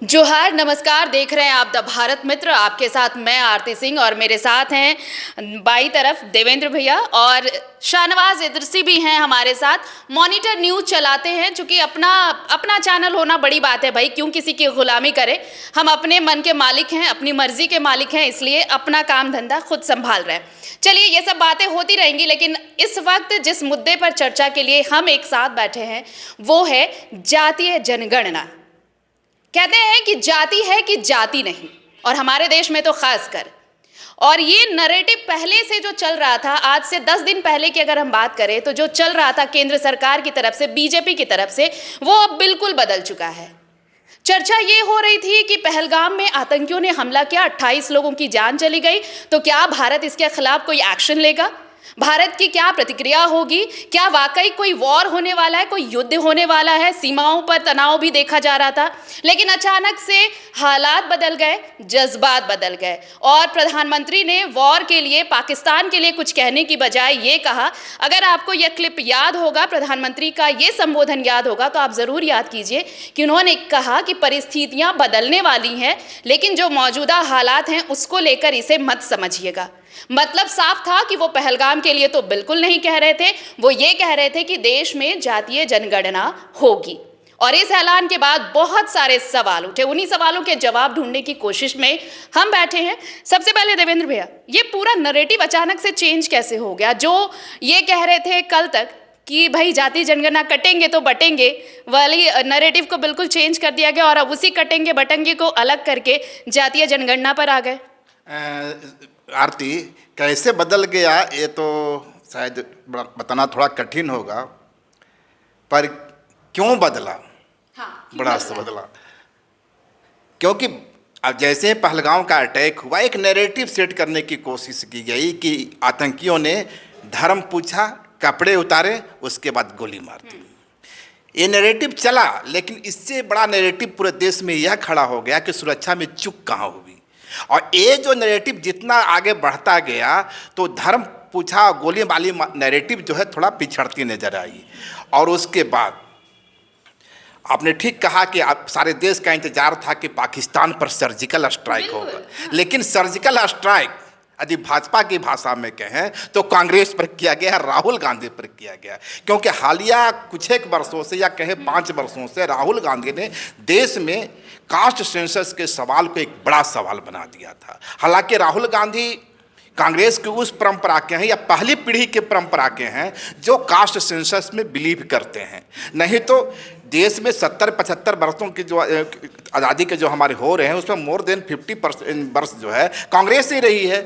जोहार, नमस्कार। देख रहे हैं आप द भारत मित्र। आपके साथ मैं आरती सिंह और मेरे साथ हैं बाई तरफ देवेंद्र भैया और शाहनवाज इदरसी भी हैं हमारे साथ। मॉनिटर न्यूज़ चलाते हैं, चूँकि अपना चैनल होना बड़ी बात है भाई, क्यों किसी की गुलामी करें। हम अपने मन के मालिक हैं, अपनी मर्जी के मालिक हैं, इसलिए अपना काम धंधा खुद संभाल रहे हैं। चलिए, ये सब बातें होती रहेंगी, लेकिन इस वक्त जिस मुद्दे पर चर्चा के लिए हम एक साथ बैठे हैं वो है जातीय जनगणना। कहते हैं कि जाति है कि जाति नहीं, और हमारे देश में तो खासकर। और ये नैरेटिव पहले से जो चल रहा था, आज से 10 दिन पहले की अगर हम बात करें तो जो चल रहा था केंद्र सरकार की तरफ से, बीजेपी की तरफ से, वो अब बिल्कुल बदल चुका है। चर्चा ये हो रही थी कि पहलगाम में आतंकियों ने हमला किया, 28 लोगों की जान चली गई, तो क्या भारत इसके खिलाफ कोई एक्शन लेगा? भारत की क्या प्रतिक्रिया होगी? क्या वाकई कोई वॉर होने वाला है, कोई युद्ध होने वाला है? सीमाओं पर तनाव भी देखा जा रहा था, लेकिन अचानक से हालात बदल गए, जज्बात बदल गए, और प्रधानमंत्री ने वॉर के लिए, पाकिस्तान के लिए कुछ कहने की बजाय ये कहा। अगर आपको यह क्लिप याद होगा, प्रधानमंत्री का ये संबोधन याद होगा, तो आप ज़रूर याद कीजिए कि उन्होंने कहा कि परिस्थितियाँ बदलने वाली हैं, लेकिन जो मौजूदा हालात हैं उसको लेकर इसे मत समझिएगा। मतलब साफ था कि वो पहलगाम के लिए तो बिल्कुल नहीं कह रहे थे, वो ये कह रहे थे कि देश में जातीय जनगणना होगी। और इस ऐलान के बाद बहुत सारे सवाल उठे, उन्हीं सवालों के जवाब ढूंढने की कोशिश में हम बैठे हैं। सबसे पहले देवेंद्र भैया, ये पूरा नैरेटिव अचानक से चेंज कैसे हो गया? जो ये कह रहे थे कल तक कि भाई जातीय जनगणना कटेंगे तो बटेंगे वाली नैरेटिव को बिल्कुल चेंज कर दिया गया, और अब उसी कटेंगे बटेंगे को अलग करके जातीय जनगणना पर आ गए। आरती, कैसे बदल गया ये तो शायद बताना थोड़ा कठिन होगा, पर क्यों बदला? हाँ, बड़ा सा बदला, क्योंकि अब जैसे पहलगाम का अटैक हुआ, एक नैरेटिव सेट करने की कोशिश की गई कि आतंकियों ने धर्म पूछा, कपड़े उतारे, उसके बाद गोली मार दी। ये नैरेटिव चला, लेकिन इससे बड़ा नैरेटिव पूरे देश में यह खड़ा हो गया कि सुरक्षा में चूक कहाँ हुई। और ये जो नैरेटिव जितना आगे बढ़ता गया, तो धर्म पूछा गोली वाली नैरेटिव जो है थोड़ा पिछड़ती नजर आई। और उसके बाद आपने ठीक कहा कि आप सारे देश का इंतजार था कि पाकिस्तान पर सर्जिकल स्ट्राइक होगा, लेकिन सर्जिकल स्ट्राइक यदि भाजपा की भाषा में कहें तो कांग्रेस पर किया गया, राहुल गांधी पर किया गया। क्योंकि हालिया कुछ एक वर्षों से, या कहें 5 वर्षों से, राहुल गांधी ने देश में कास्ट सेंसस के सवाल को एक बड़ा सवाल बना दिया था। हालांकि राहुल गांधी कांग्रेस की उस परंपरा के हैं, या पहली पीढ़ी के परंपरा के हैं, जो कास्ट सेंसस में बिलीव करते हैं। नहीं तो देश में 70-75 वर्षों की जो आज़ादी के जो हमारे हो रहे हैं, उसमें मोर देन 50% वर्ष जो है कांग्रेस ही रही है।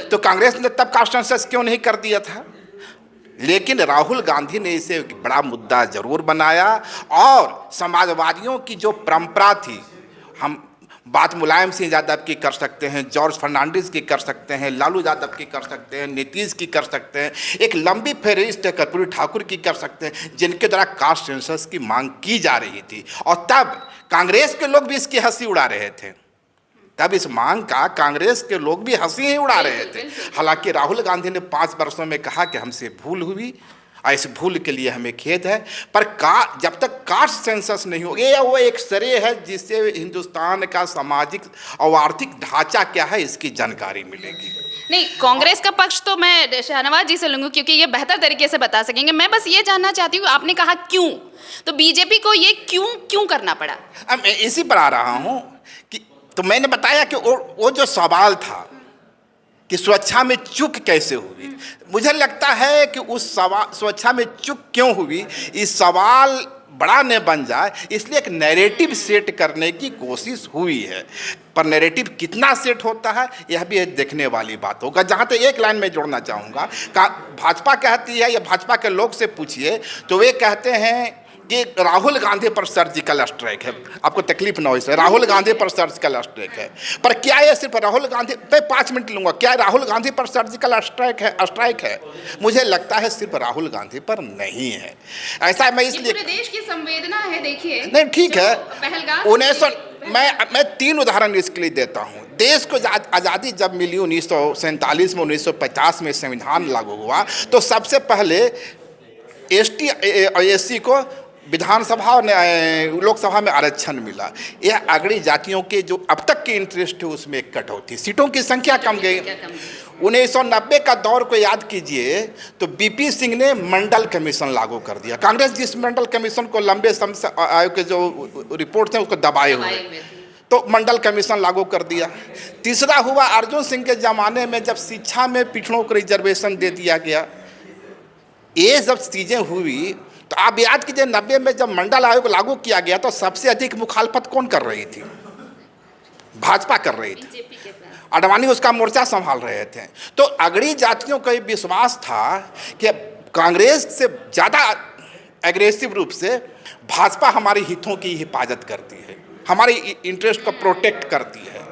तो कांग्रेस ने तब कास्ट सेंसस क्यों नहीं कर दिया था? लेकिन राहुल गांधी ने इसे एक बड़ा मुद्दा जरूर बनाया, और समाजवादियों की जो परंपरा थी, हम बात मुलायम सिंह यादव की कर सकते हैं, जॉर्ज फर्नांडिस की कर सकते हैं, लालू यादव की कर सकते हैं, नीतीश की कर सकते हैं, एक लंबी फहरिस्त कर्पूरी ठाकुर की कर सकते हैं, जिनके द्वारा कास्ट सेंसस की मांग की जा रही थी। और तब कांग्रेस के लोग भी इसकी हंसी उड़ा रहे थे, तब इस मांग का कांग्रेस के लोग भी हंसी ही उड़ा रहे थे। हालांकि राहुल गांधी ने 5 वर्षों में कहा कि हमसे भूल हुई, और इस भूल के लिए हमें खेद है, पर जब तक कास्ट सेंसस नहीं होगा, ये वो एक श्रेय है जिससे हिंदुस्तान का सामाजिक और आर्थिक ढांचा क्या है इसकी जानकारी मिलेगी। नहीं, कांग्रेस का पक्ष तो मैं शाहनवाज जी से लूंगी, क्योंकि ये बेहतर तरीके से बता सकेंगे। मैं बस ये जानना चाहती हूँ, आपने कहा क्यों, तो बीजेपी को ये क्यों करना पड़ा? अब मैं इसी पर आ रहा हूँ कि तो मैंने बताया कि वो जो सवाल था कि सुरक्षा में चूक कैसे हुई, मुझे लगता है कि उस सवाल सुरक्षा में चूक क्यों हुई, इस सवाल बड़ा न बन जाए, इसलिए एक नैरेटिव सेट करने की कोशिश हुई है। पर नैरेटिव कितना सेट होता है यह भी एक देखने वाली बात होगा। जहाँ तक एक लाइन में जोड़ना चाहूँगा, भाजपा कहती है, या भाजपा के लोग से पूछिए तो वे कहते हैं कि राहुल गांधी पर सर्जिकल स्ट्राइक है। आपको तकलीफ ना हो इससे, राहुल गांधी पर सर्जिकल स्ट्राइक है। पर क्या ये सिर्फ राहुल गांधी पे 5 मिनट लूंगा, क्या राहुल गांधी पर सर्जिकल स्ट्राइक है? मुझे लगता है सिर्फ राहुल गांधी पर नहीं है। ऐसा मैं इसलिए, पूरे देश की संवेदना है, देखिए। नहीं ठीक है, 1900 मैं 3 उदाहरण इसके लिए देता हूँ। देश को आज़ादी जब मिली 1947 में, 1950 में संविधान लागू हुआ, तो सबसे पहले ST और SC को विधानसभा और लोकसभा में आरक्षण मिला। यह अगड़ी जातियों के जो अब तक के इंटरेस्ट है उसमें एक कटौती, सीटों की संख्या कम गई। 1990 का दौर को याद कीजिए तो बीपी सिंह ने मंडल कमीशन लागू कर दिया। कांग्रेस जिस मंडल कमीशन को लंबे समय से आयोग के जो रिपोर्ट थे उसको दबाए हुए, तो मंडल कमीशन लागू कर दिया। तीसरा हुआ अर्जुन सिंह के ज़माने में जब शिक्षा में पिछड़ों को रिजर्वेशन दे दिया गया। ये जब चीज़ें हुई तो आप याद कीजिए 90 में जब मंडल आयोग लागू किया गया तो सबसे अधिक मुखालफत कौन कर रही थी? भाजपा कर रही थी, आडवाणी उसका मोर्चा संभाल रहे थे। तो अगड़ी जातियों का विश्वास था कि कांग्रेस से ज़्यादा एग्रेसिव रूप से भाजपा हमारे हितों की हिफाजत करती है, हमारे इंटरेस्ट को प्रोटेक्ट करती है।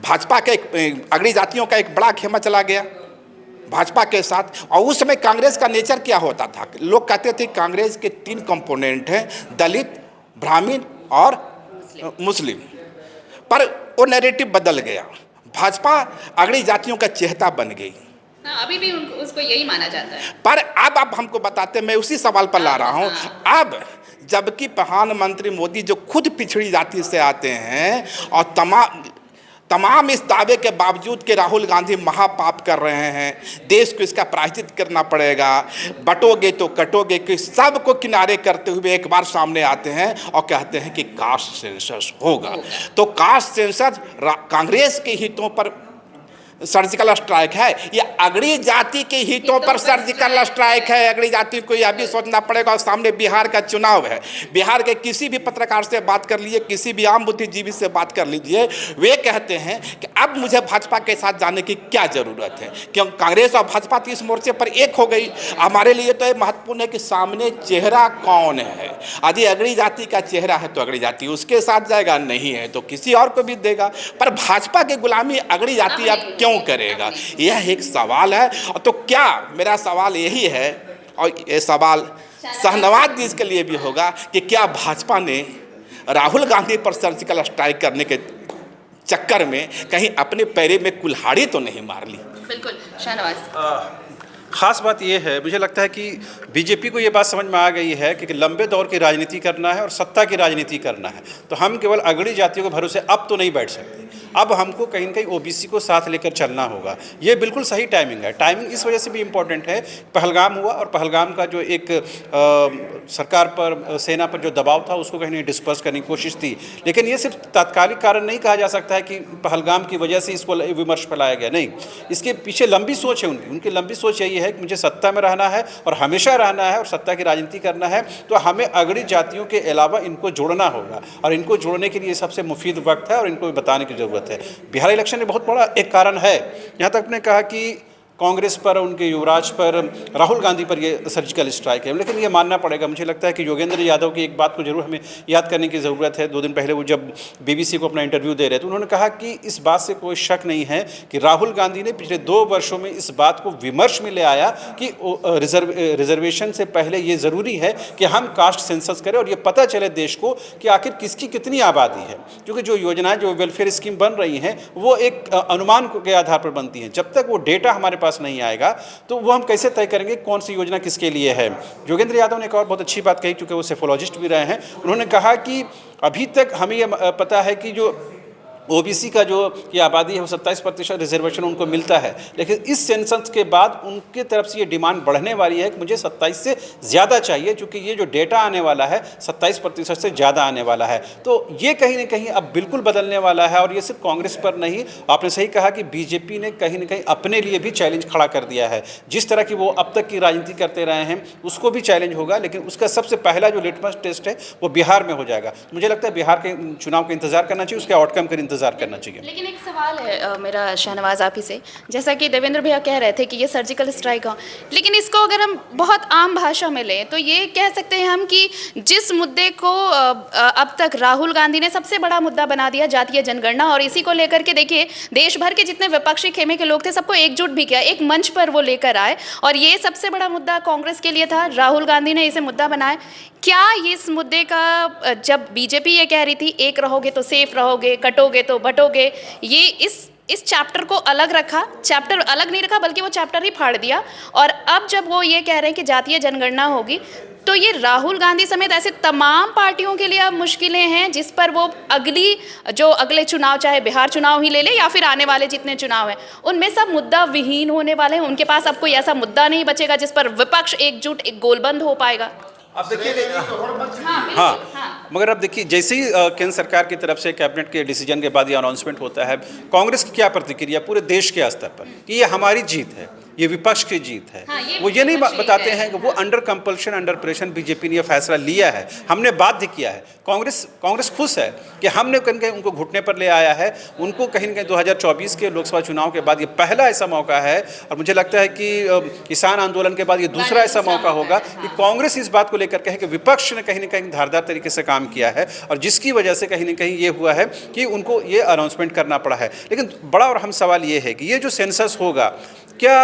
भाजपा के अगड़ी जातियों का एक बड़ा खेमा चला गया भाजपा के साथ। और उस समय कांग्रेस का नेचर क्या होता था? लोग कहते थे कांग्रेस के 3 कंपोनेंट हैं, दलित, ब्राह्मण और मुस्लिम। पर वो नैरेटिव बदल गया, भाजपा अगड़ी जातियों का चेहरा बन गई। अभी भी उसको यही माना जाता है। पर अब हमको बताते, मैं उसी सवाल पर ला रहा हूँ। अब जबकि प्रधानमंत्री मोदी जो खुद पिछड़ी जाति से आते हैं और तमाम इस दावे के बावजूद कि राहुल गांधी महापाप कर रहे हैं, देश को इसका प्रायश्चित करना पड़ेगा, बटोगे तो कटोगे, कि सबको किनारे करते हुए एक बार सामने आते हैं और कहते हैं कि कास्ट सेंसस होगा। तो कास्ट सेंसस कांग्रेस के हितों पर सर्जिकल स्ट्राइक है या अगड़ी जाति के हितों पर सर्जिकल स्ट्राइक है? अगड़ी जाति को यह भी सोचना पड़ेगा। और सामने बिहार का चुनाव है, बिहार के किसी भी पत्रकार से बात कर लीजिए, किसी भी आम बुद्धिजीवी से बात कर लीजिए, वे कहते हैं कि अब मुझे भाजपा के साथ जाने की क्या ज़रूरत है, क्यों कांग्रेस और भाजपा तो इस मोर्चे पर एक हो गई। हमारे लिए तो ये महत्वपूर्ण है कि सामने चेहरा कौन है। यदि अगड़ी जाति का चेहरा है तो अगड़ी जाति उसके साथ जाएगा, नहीं है तो किसी और को भी देगा। पर भाजपा की गुलामी अगड़ी जाति अब क्यों करेगा? यह एक सवाल है। तो क्या मेरा सवाल यही है, और ये सवाल शहनवाज जी के लिए भी होगा, कि क्या भाजपा ने राहुल गांधी पर सर्जिकल स्ट्राइक करने के चक्कर में कहीं अपने पैरे में कुल्हाड़ी तो नहीं मार ली? बिल्कुल शहनवाज। ख़ास बात यह है, मुझे लगता है कि बीजेपी को ये बात समझ में आ गई है कि लंबे दौर की राजनीति करना है और सत्ता की राजनीति करना है। तो हम केवल अगड़ी जातियों के भरोसे अब तो नहीं बैठ सकते, अब हमको कहीं न कहीं ओबीसी को साथ लेकर चलना होगा। ये बिल्कुल सही टाइमिंग है। टाइमिंग इस वजह से भी इम्पॉर्टेंट है, पहलगाम हुआ और पहलगाम का जो एक सरकार पर, सेना पर जो दबाव था उसको कहीं नहीं डिस्पर्स करने की कोशिश थी। लेकिन ये सिर्फ तात्कालिक कारण नहीं कहा जा सकता है कि पहलगाम की वजह से इसको विमर्श फैलाया गया, नहीं। इसके पीछे लंबी सोच है उनकी लंबी सोच यही है कि मुझे सत्ता में रहना है और हमेशा रहना है और सत्ता की राजनीति करना है, तो हमें अगड़ी जातियों के अलावा इनको जोड़ना होगा। और इनको जोड़ने के लिए सबसे मुफीद वक्त है और इनको बताने की ज़रूरत है। बिहार इलेक्शन में बहुत बड़ा एक कारण है। यहाँ तक आपने कहा कि कांग्रेस पर, उनके युवराज पर, राहुल गांधी पर ये सर्जिकल स्ट्राइक है, लेकिन ये मानना पड़ेगा। मुझे लगता है कि योगेंद्र यादव की एक बात को जरूर हमें याद करने की ज़रूरत है। 2 दिन पहले वो जब बीबीसी को अपना इंटरव्यू दे रहे थे, उन्होंने कहा कि इस बात से कोई शक नहीं है कि राहुल गांधी ने पिछले 2 वर्षों में इस बात को विमर्श में ले आया कि रिजर्वेशन से पहले ये ज़रूरी है कि हम कास्ट सेंसस करें और ये पता चले देश को कि आखिर किसकी कितनी आबादी है। क्योंकि जो योजनाएं, जो वेलफेयर स्कीम बन रही हैं, वो एक अनुमान के आधार पर बनती हैं। जब तक वो डेटा हमारे पास नहीं आएगा तो वो हम कैसे तय करेंगे कौन सी योजना किसके लिए है। योगेंद्र यादव ने एक और बहुत अच्छी बात कही, क्योंकि वो सेफोलॉजिस्ट भी रहे हैं। उन्होंने कहा कि अभी तक हमें ये पता है कि जो ओबीसी का जो की आबादी है वो 27% रिजर्वेशन उनको मिलता है, लेकिन इस सेंसस के बाद उनके तरफ से ये डिमांड बढ़ने वाली है कि मुझे 27 से ज़्यादा चाहिए, क्योंकि ये जो डेटा आने वाला है 27% से ज़्यादा आने वाला है। तो ये कहीं ना कहीं अब बिल्कुल बदलने वाला है। और ये सिर्फ कांग्रेस पर नहीं, आपने सही कहा कि बीजेपी ने कहीं ना कहीं अपने लिए भी चैलेंज खड़ा कर दिया है। जिस तरह की वो अब तक की राजनीति करते रहे हैं उसको भी चैलेंज होगा, लेकिन उसका सबसे पहला जो लिटमस टेस्ट है वो बिहार में हो जाएगा। मुझे लगता है बिहार के चुनाव का इंतजार करना चाहिए, उसके आउटकम का इंतजार करना चाहिए। लेकिन एक सवाल है मेरा शहनवाज आप ही से, जैसा कि देवेंद्र भैया कह रहे थे कि ये सर्जिकल स्ट्राइक हो, लेकिन इसको अगर हम बहुत आम भाषा में लें तो ये कह सकते हैं हम कि जिस मुद्दे को अब तक राहुल गांधी ने सबसे बड़ा मुद्दा बना दिया, जातीय जनगणना, और इसी को लेकर के देखिए देश भर के जितने विपक्षी खेमे के लोग थे सबको एकजुट भी किया, एक मंच पर वो लेकर आए, और ये सबसे बड़ा मुद्दा कांग्रेस के लिए था। राहुल गांधी ने इसे मुद्दा बनाया। क्या इस मुद्दे का, जब बीजेपी ये कह रही थी एक रहोगे तो सेफ रहोगे, कटोगे तो बटोगे, ये इस इस चैप्टर को अलग रखा, चैप्टर अलग नहीं रखा बल्कि वो चैप्टर ही फाड़ दिया। और अब जब वो ये कह रहे हैं कि जातीय जनगणना होगी, तो ये राहुल गांधी समेत ऐसे तमाम पार्टियों के लिए अब मुश्किलें हैं जिस पर वो अगले चुनाव, चाहे बिहार चुनाव ही ले ले या फिर आने वाले जितने चुनाव हैं, उनमें सब मुद्दा विहीन होने वाले हैं। उनके पास अब कोई ऐसा मुद्दा नहीं बचेगा जिस पर विपक्ष एकजुट, एक गोलबंद हो पाएगा। अब देखिए, हाँ, मगर अब देखिए, जैसे ही केंद्र सरकार की तरफ से कैबिनेट के डिसीजन के बाद ये अनाउंसमेंट होता है, कांग्रेस की क्या प्रतिक्रिया पूरे देश के स्तर पर कि ये हमारी जीत है, ये विपक्ष की जीत है। हाँ, वो ये नहीं बताते हैं कि वो under compulsion, under pressure BJP ने ये फैसला लिया है, हमने बाध्य किया है। कांग्रेस खुश है कि हमने कहीं उनको घुटने पर ले आया है। उनको कहीं न कहीं 2024 के लोकसभा चुनाव के बाद ये पहला ऐसा मौका है, और मुझे लगता है कि किसान आंदोलन के बाद ये दूसरा ऐसा मौका होगा कि कांग्रेस इस बात को लेकर कहे कि विपक्ष ने कहीं न कहीं धारदार तरीके से काम किया है, और जिसकी वजह से कहीं न कहीं ये हुआ है कि उनको ये अनाउंसमेंट करना पड़ा है। लेकिन बड़ा और अहम सवाल ये है कि ये जो सेंसस होगा, क्या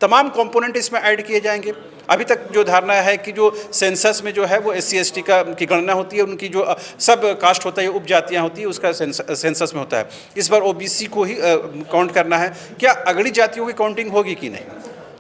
तमाम कंपोनेंट इसमें ऐड किए जाएंगे? अभी तक जो धारणा है कि जो सेंसस में जो है वो SC ST की गणना होती है, उनकी जो सब कास्ट होता है, उपजातियाँ होती है, उसका सेंसस में होता है। इस बार OBC को ही काउंट करना है। क्या अगली जातियों की काउंटिंग होगी कि नहीं?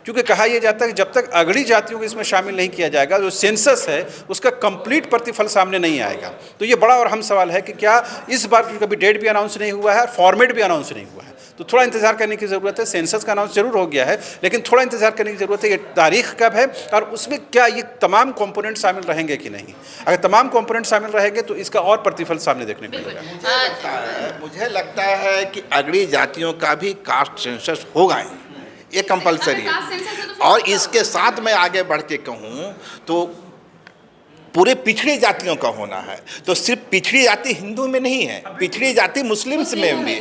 क्योंकि कहा यह जाता है कि जब तक अगली जातियों को इसमें शामिल नहीं किया जाएगा, जो सेंसस है उसका कंप्लीट प्रतिफल सामने नहीं आएगा। तो ये बड़ा और अहम सवाल है कि क्या इस बार, कभी डेट भी अनाउंस नहीं हुआ है और फॉर्मेट भी अनाउंस नहीं हुआ है, तो थोड़ा इंतजार करने की ज़रूरत है। सेंसस का अनाउंस जरूर हो गया है, लेकिन थोड़ा इंतजार करने की ज़रूरत है। ये तारीख कब है और उसमें क्या ये तमाम कंपोनेंट शामिल रहेंगे कि नहीं? अगर तमाम कंपोनेंट शामिल रहेंगे तो इसका और प्रतिफल सामने देखने को मिलेगा। मुझे लगता है कि अगली जातियों का भी कास्ट सेंसस होगा ही, ये कंपलसरी है। और इसके साथ मैं आगे बढ़ के कहूँ तो पूरे पिछड़ी जातियों का होना है। तो सिर्फ पिछड़ी जाति हिंदू में नहीं है, पिछड़ी जाति मुस्लिम्स में भी,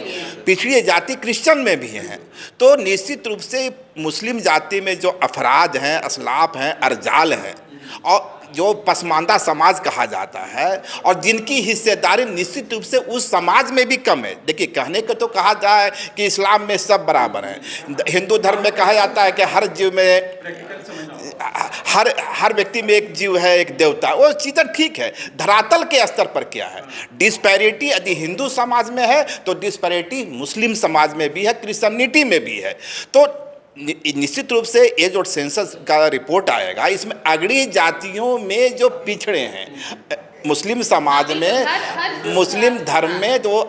पिछड़ी जाति क्रिश्चियन में भी है। तो निश्चित रूप से मुस्लिम जाति में जो अफराद हैं, असलाफ हैं, अर्जाल हैं, और जो पसमानदा समाज कहा जाता है, और जिनकी हिस्सेदारी निश्चित रूप से उस समाज में भी कम है। देखिए, कहने को तो कहा जाए कि इस्लाम में सब बराबर हैं, हिंदू धर्म में कहा जाता है कि हर जीव में, हर व्यक्ति में एक जीव है, एक देवता, वो चीज़ें ठीक है। धरातल के स्तर पर क्या है? डिस्पैरिटी यदि हिंदू समाज में है तो डिस्पैरिटी मुस्लिम समाज में भी है, क्रिश्चियनिटी में भी है। तो निश्चित रूप से ये जो सेंसस का रिपोर्ट आएगा, इसमें अगड़ी जातियों में जो पिछड़े हैं, मुस्लिम समाज में, मुस्लिम धर्म में जो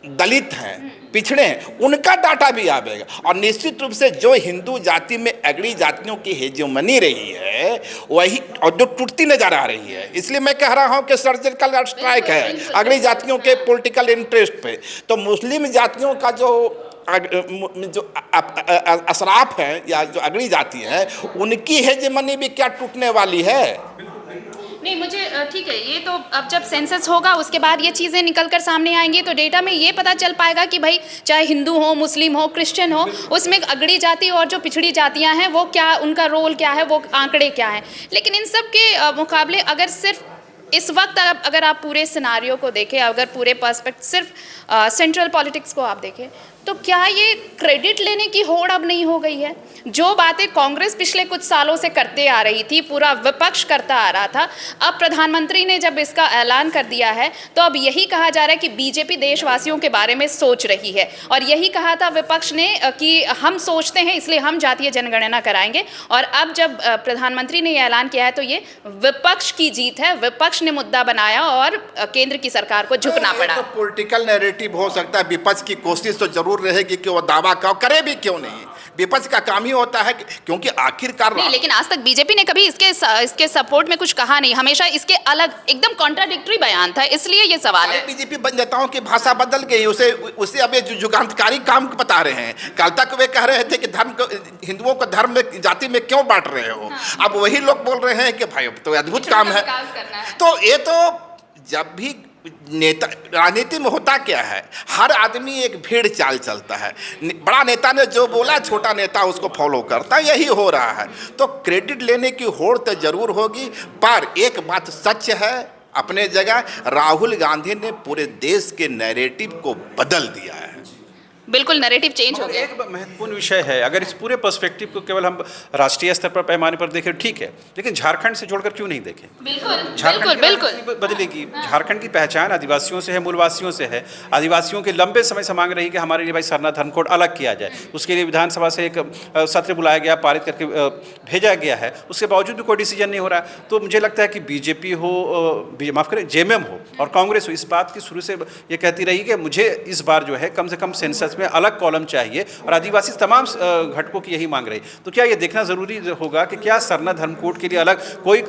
दलित हैं, पिछड़े हैं, उनका डाटा भी आएगा। और निश्चित रूप से जो हिंदू जाति में अगड़ी जातियों की हेजेमनी रही है वही, और जो टूटती नजर आ रही है, इसलिए मैं कह रहा हूं कि सर्जिकल स्ट्राइक है अगड़ी जातियों के पॉलिटिकल इंटरेस्ट पे। तो मुस्लिम जातियों का जो असराफ है या जो अगड़ी जाति है, उनकी हेजेमनी भी क्या टूटने वाली है? नहीं, मुझे ठीक है, ये तो अब जब सेंसस होगा उसके बाद ये चीज़ें निकल कर सामने आएंगी, तो डेटा में ये पता चल पाएगा कि भाई चाहे हिंदू हो, मुस्लिम हो, क्रिश्चियन हो, उसमें अगड़ी जाति और जो पिछड़ी जातियां हैं वो क्या, उनका रोल क्या है, वो आंकड़े क्या हैं। लेकिन इन सब के मुकाबले अगर सिर्फ इस वक्त अगर आप पूरे सिनारियो को देखें, अगर पूरे पर्सपेक्ट सिर्फ सेंट्रल पॉलिटिक्स को आप देखें, तो क्या ये क्रेडिट लेने की होड़ अब नहीं हो गई है? जो बातें कांग्रेस पिछले कुछ सालों से करते आ रही थी, पूरा विपक्ष करता आ रहा था, अब प्रधानमंत्री ने जब इसका ऐलान कर दिया है तो अब यही कहा जा रहा है कि बीजेपी देशवासियों के बारे में सोच रही है। और यही कहा था विपक्ष ने कि हम सोचते हैं इसलिए हम जातीय जनगणना कराएंगे। और अब जब प्रधानमंत्री ने यह ऐलान किया है तो ये विपक्ष की जीत है, विपक्ष ने मुद्दा बनाया और केंद्र की सरकार को झुकना पड़ा। तो पॉलिटिकल नैरेटिव हो सकता है, विपक्ष की कोशिश तो जरूर रहेगी कि वो दावा करे भी क्यों नहीं। विपक्ष का काम ही होता है क्योंकि आखिरकार नहीं, लेकिन आज तक बीजेपी ने कभी इसके सपोर्ट में कुछ कहा नहीं, हमेशा इसके अलग एकदम कॉन्ट्राडिक्टरी बयान था, इसलिए ये सवाल है। बीजेपी नेताओं की भाषा बदल गई, उसे अब ये जुगांतकारी काम बता रहे हैं। कल तक वे कह रहे थे कि धर्म को, हिंदुओं को धर्म में, जाति में क्यों बांट रहे हो। हाँ। अब वही लोग बोल रहे हैं कि भाई अब तो अद्भुत काम है। तो ये तो जब भी नेता, राजनीति में होता क्या है, हर आदमी एक भीड़ चाल चलता है। बड़ा नेता ने जो बोला, छोटा नेता उसको फॉलो करता, यही हो रहा है। तो क्रेडिट लेने की होड़ तो जरूर होगी, पर एक बात सच है अपने जगह, राहुल गांधी ने पूरे देश के नैरेटिव को बदल दिया है। बिल्कुल नैरेटिव चेंज हो मगर गया। एक महत्वपूर्ण विषय है, अगर इस पूरे पर्सपेक्टिव को केवल हम राष्ट्रीय स्तर पर पैमाने पर देखें ठीक है, लेकिन झारखंड से जोड़कर क्यों नहीं देखें? बिल्कुल झारखंड बिल्कुल की बिल्कुल राजनीति बदलेगी। झारखंड की पहचान आदिवासियों से है, मूलवासियों से है। आदिवासियों के लंबे समय से मांग रही कि हमारे लिए भाई सरना धर्म कोड अलग किया जाए। उसके लिए विधानसभा से एक सत्र बुलाया गया, पारित करके भेजा गया है, उसके बावजूद भी कोई डिसीजन नहीं हो रहा। तो मुझे लगता है कि बीजेपी हो, माफ करें जेएमएम हो और कांग्रेस हो, इस बात की शुरू से ये कहती रही कि मुझे इस बार जो है कम से कम सेंसस में अलग कॉलम चाहिए, और आदिवासी तमाम घटकों की यही मांग रही। तो क्या ये देखना जरूरी होगा कि क्या सरना धर्म कोड के लिए अलग कोई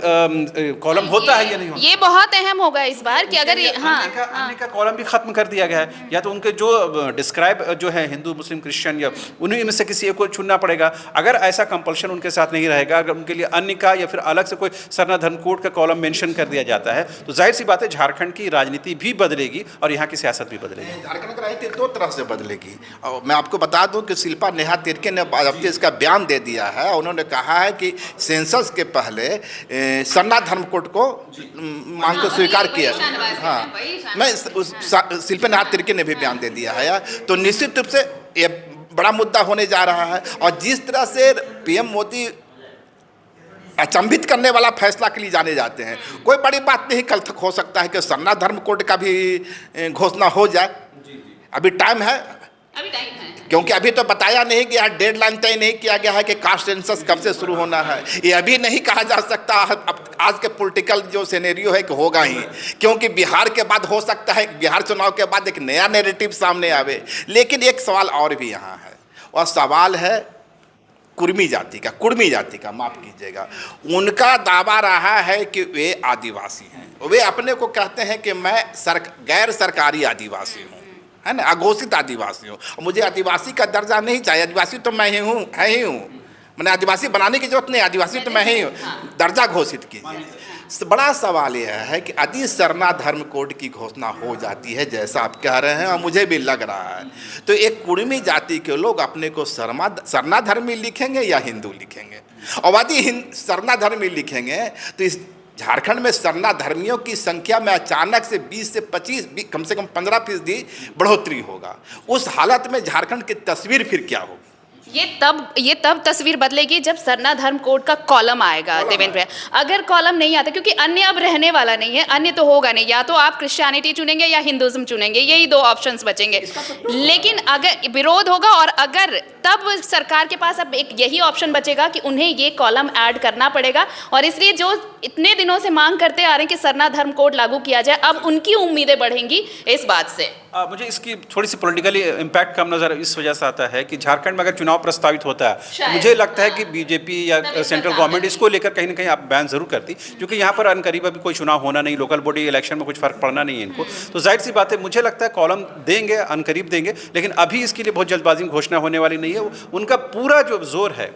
कॉलम होता है या नहीं होता? ये बहुत अहम होगा इस बार कि अगर अन्य का कॉलम भी खत्म कर दिया गया है, या तो उनके जो डिस्क्राइब जो है हिंदू मुस्लिम क्रिश्चियन या उन्हीं में से किसी एक को चुनना पड़ेगा। अगर ऐसा कंपल्शन उनके साथ नहीं रहेगा, अगर उनके लिए अन्य का या फिर अलग से कोई सरना धर्म कोड का कॉलम मेंशन कर दिया जाता है, तो जाहिर सी बात है झारखंड की राजनीति भी बदलेगी और यहाँ की सियासत भी बदलेगी। झारखंड की राजनीति दो तरह से बदलेगी। और मैं आपको बता दूं कि शिल्पा नेहा तिर्के ने अब इसका बयान दे दिया है। उन्होंने कहा है कि सेंसस के पहले सरना धर्म कोड को मांग को स्वीकार किया। हाँ, मैं शिल्पा नेहा तिर्के ने भी बयान दे दिया है। तो निश्चित रूप से ये बड़ा मुद्दा होने जा रहा है। और जिस तरह से पीएम मोदी अचंभित करने वाला फैसला के लिए जाने जाते हैं, कोई बड़ी बात नहीं, कल तक हो सकता है कि सरना धर्म कोड का भी घोषणा हो जाए। अभी टाइम है, क्योंकि अभी तो बताया नहीं गया, डेडलाइन तय नहीं किया गया है कि कास्ट सेंसस कब से शुरू होना है। ये अभी नहीं कहा जा सकता। अब आज के पॉलिटिकल जो सिनेरियो है कि होगा ही, क्योंकि बिहार के बाद हो सकता है, बिहार चुनाव के बाद एक नया नैरेटिव सामने आवे। लेकिन एक सवाल और भी यहाँ है, और सवाल है कुर्मी जाति का, माफ़ कीजिएगा। उनका दावा रहा है कि वे आदिवासी हैं। वे अपने को कहते हैं कि मैं गैर सरकारी आदिवासी हूँ, है ना, अघोषित आदिवासी हूँ। मुझे आदिवासी का दर्जा नहीं चाहिए। आदिवासी तो मैं ही हूँ, मैंने आदिवासी बनाने की जरूरत नहीं, आदिवासी तो मैं ही हूँ, दर्जा घोषित कीजिए। बड़ा सवाल यह है कि यदि सरना धर्म कोड की घोषणा हो जाती है, जैसा आप कह रहे हैं और मुझे भी लग रहा है, तो एक कुर्मी जाति के लोग अपने को सरना धर्मी लिखेंगे या हिंदू लिखेंगे। और यदि सरना धर्मी लिखेंगे तो इस झारखंड में सरना धर्मियों की संख्या में अचानक से 20 से 25, कम से कम 15% बढ़ोतरी होगा। उस हालत में झारखंड की तस्वीर फिर क्या होगी? ये तब तस्वीर बदलेगी जब सरना धर्म कोड का कॉलम आएगा। देवेंद्र भैया, अगर कॉलम नहीं आता, क्योंकि अन्य अब रहने वाला नहीं है, अन्य तो होगा नहीं, या तो आप क्रिश्चियनिटी चुनेंगे या हिंदुज्म चुनेंगे, यही दो ऑप्शंस बचेंगे। लेकिन अगर विरोध होगा, और अगर तब सरकार के पास अब एक यही ऑप्शन बचेगा कि उन्हें ये कॉलम ऐड करना पड़ेगा। और इसलिए जो इतने दिनों से मांग करते आ रहे हैं कि सरना धर्म कोड लागू किया जाए, अब उनकी उम्मीदें बढ़ेंगी इस बात से। मुझे इसकी थोड़ी सी पॉलिटिकली इम्पैक्ट कम नज़र इस वजह से आता है कि झारखंड में अगर चुनाव प्रस्तावित होता है, तो मुझे लगता है कि बीजेपी या सेंट्रल गवर्नमेंट इसको लेकर कहीं ना कहीं आप बैन जरूर करती, क्योंकि यहाँ पर अनकरीब अभी कोई चुनाव होना नहीं, लोकल बॉडी इलेक्शन में कुछ फर्क पड़ना नहीं है इनको। तो जाहिर सी बात है, मुझे लगता है कॉलम देंगे, अनकरीब देंगे, लेकिन अभी इसके लिए बहुत जल्दबाजी में घोषणा होने वाली नहीं है। उनका पूरा जो जोर है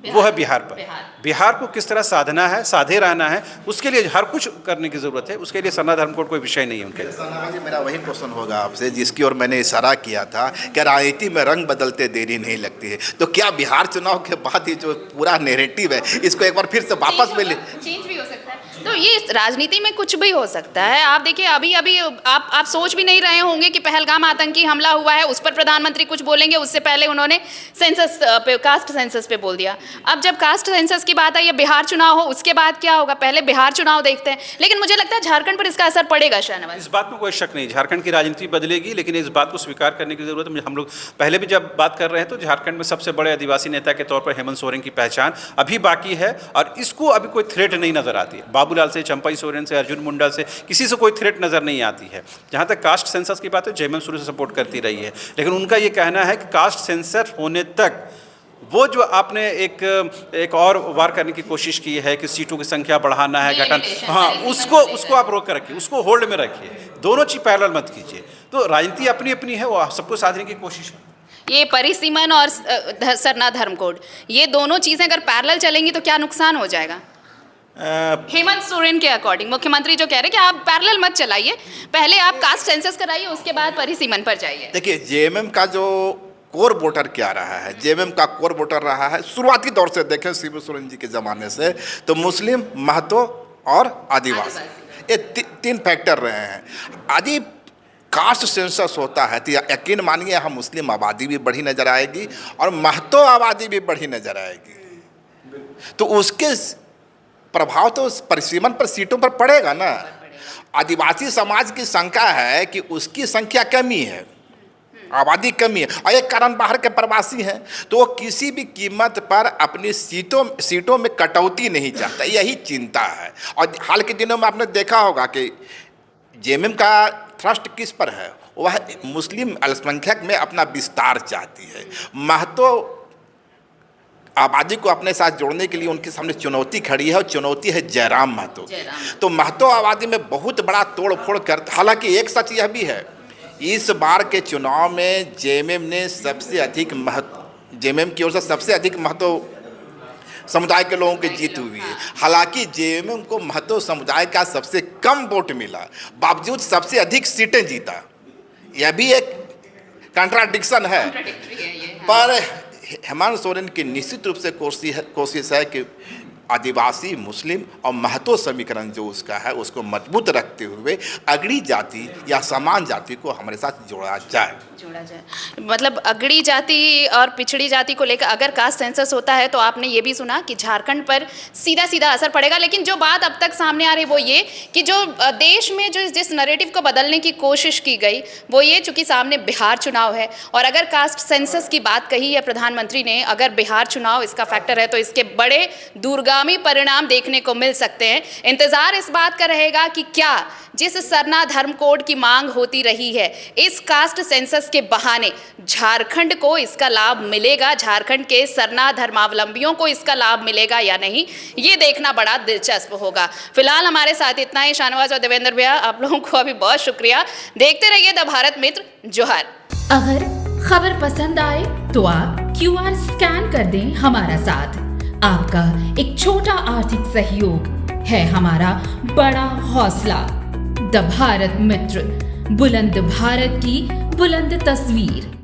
वो है बिहार पर। बिहार को किस तरह साधना है, साधे रहना है, उसके लिए हर कुछ करने की जरूरत है। उसके लिए सरना धर्म कोड कोई विषय नहीं है उनके लिए। मेरा वही क्वेश्चन होगा आपसे जिसकी ओर मैंने इशारा किया था कि राजनीति में रंग बदलते देरी नहीं लगती है। तो क्या बिहार चुनाव के बाद ये जो पूरा नैरेटिव है, इसको एक बार फिर से वापस में चेंज भी हो सकता है? तो ये राजनीति में कुछ भी हो सकता है। आप देखिए, अभी आप सोच भी नहीं रहे होंगे कि पहलगाम आतंकी हमला हुआ है, उस पर प्रधानमंत्री कुछ बोलेंगे, उससे पहले उन्होंने सेंसस पे, कास्ट सेंसस पे बोल दिया। अब जब कास्ट सेंसस की बात आई, ये बिहार चुनाव हो, उसके बाद क्या होगा? पहले बिहार चुनाव देखते हैं। लेकिन मुझे लगता है झारखंड पर इसका असर पड़ेगा। शाहनवाज, इस बात में कोई शक नहीं, झारखंड की राजनीति बदलेगी, लेकिन इस बात को स्वीकार करने की जरूरत है। हम लोग पहले भी जब बात कर रहे हैं, तो झारखंड में सबसे बड़े आदिवासी नेता के तौर पर हेमंत सोरेन की पहचान अभी बाकी है, और इसको अभी कोई थ्रेट नहीं नजर आती है। बाबूलाल से, चंपाई सोरेन से, अर्जुन मुंडा से, किसी से कोई थ्रेट नजर नहीं आती है। जहां तक कास्ट सेंसस की बात है, जेएमएम शुरू से सपोर्ट करती रही है, लेकिन उनका ये कहना है कि कास्ट सेंसस होने तक वो जो आपने एक और वार करने की कोशिश की है कि सीटों की संख्या बढ़ाना है, घटन, हाँ, उसको आप रोक कर रखिए, उसको होल्ड में रखिए, दोनों चीज पैरेलल मत कीजिए। तो राजनीति अपनी अपनी है, वो सबको साधने की कोशिश है। ये परिसीमन और सरना धर्म कोड, ये दोनों चीजें अगर पैरेलल चलेंगी तो क्या नुकसान हो जाएगा? हेमंत सोरेन के अकॉर्डिंग मुख्यमंत्री जो कह रहे हैं कि आप पैरेलल मत चलाइए, पहले आप कास्ट सेंसस कराइए, उसके बाद परिसीमन पर जाइए। देखिए, जेएमएम का जो कोर वोटर क्या रहा है, जेएमएम का कोर वोटर रहा है शुरुआती दौर से देखें, शिबू सोरेन जी के ज़माने से, तो मुस्लिम, महतो और आदिवासी, ये तीन फैक्टर रहे हैं। यदि कास्ट सेंसस होता है तो यकीन मानिए यहाँ मुस्लिम आबादी भी बढ़ी नजर आएगी और महतो आबादी भी बढ़ी नजर आएगी। तो उसके प्रभाव तो उस परिसीमन पर सीटों पर पड़ेगा ना। आदिवासी समाज की शंका है कि उसकी संख्या कमी है, आबादी कमी है और एक कारण बाहर के प्रवासी हैं, तो वो किसी भी कीमत पर अपनी सीटों में कटौती नहीं चाहता, यही चिंता है। और हाल के दिनों में आपने देखा होगा कि जेएमएम का थ्रस्ट किस पर है, वह मुस्लिम अल्पसंख्यक में अपना विस्तार चाहती है। महतो आबादी को अपने साथ जोड़ने के लिए उनके सामने चुनौती खड़ी है और चुनौती है जयराम महतो। तो महतो आबादी में बहुत बड़ा तोड़ फोड़ कर, हालांकि एक सच यह भी है, इस बार के चुनाव में जेएमएम ने सबसे अधिक जेएमएम की ओर से सबसे अधिक महतो समुदाय के लोगों की जीत हुई है। हालांकि जेएमएम को महतो समुदाय का सबसे कम वोट मिला, बावजूद सबसे अधिक सीटें जीता। यह भी एक कंट्राडिक्शन है। पर हेमंत सोरेन की निश्चित रूप से कोशिश है कि आदिवासी, मुस्लिम और महतो समीकरण जो उसका है उसको मजबूत रखते हुए अगड़ी जाति या समान जाति को हमारे साथ जोड़ा जाए। मतलब अगड़ी जाति और पिछड़ी जाति को लेकर अगर कास्ट सेंसस होता है तो आपने ये भी सुना कि झारखंड पर सीधा सीधा असर पड़ेगा। लेकिन जो बात अब तक सामने आ रही वो ये कि जो देश में जो जिस नैरेटिव को बदलने की कोशिश की गई वो ये, चूंकि सामने बिहार चुनाव है और अगर कास्ट सेंसस की बात कही है प्रधानमंत्री ने, अगर बिहार चुनाव इसका फैक्टर है तो इसके बड़े दूरगामी परिणाम देखने को मिल सकते हैं। इंतजार इस बात का रहेगा कि क्या जिस सरना धर्म कोड की मांग होती रही है, इस कास्ट सेंसस के बहाने झारखंड को इसका लाभ मिलेगा, झारखंड के सरना धर्मावलंबियों को इसका लाभ मिलेगा या नहीं, ये देखना बड़ा दिलचस्प होगा। फिलहाल हमारे साथ इतना ही। शाहनवाज और देवेंद्र भैया, आप लोगों को अभी बहुत शुक्रिया। देखते रहिए द भारत मित्र। जोहार। अगर खबर पसंद आए तो आप QR स्कैन कर दें हमारा साथ। आपका एक छोटा आर्थिक सहयोग है हमारा बड़ा हौसला। द भारत मित्र, बुलंद भारत की बुलंद तस्वीर।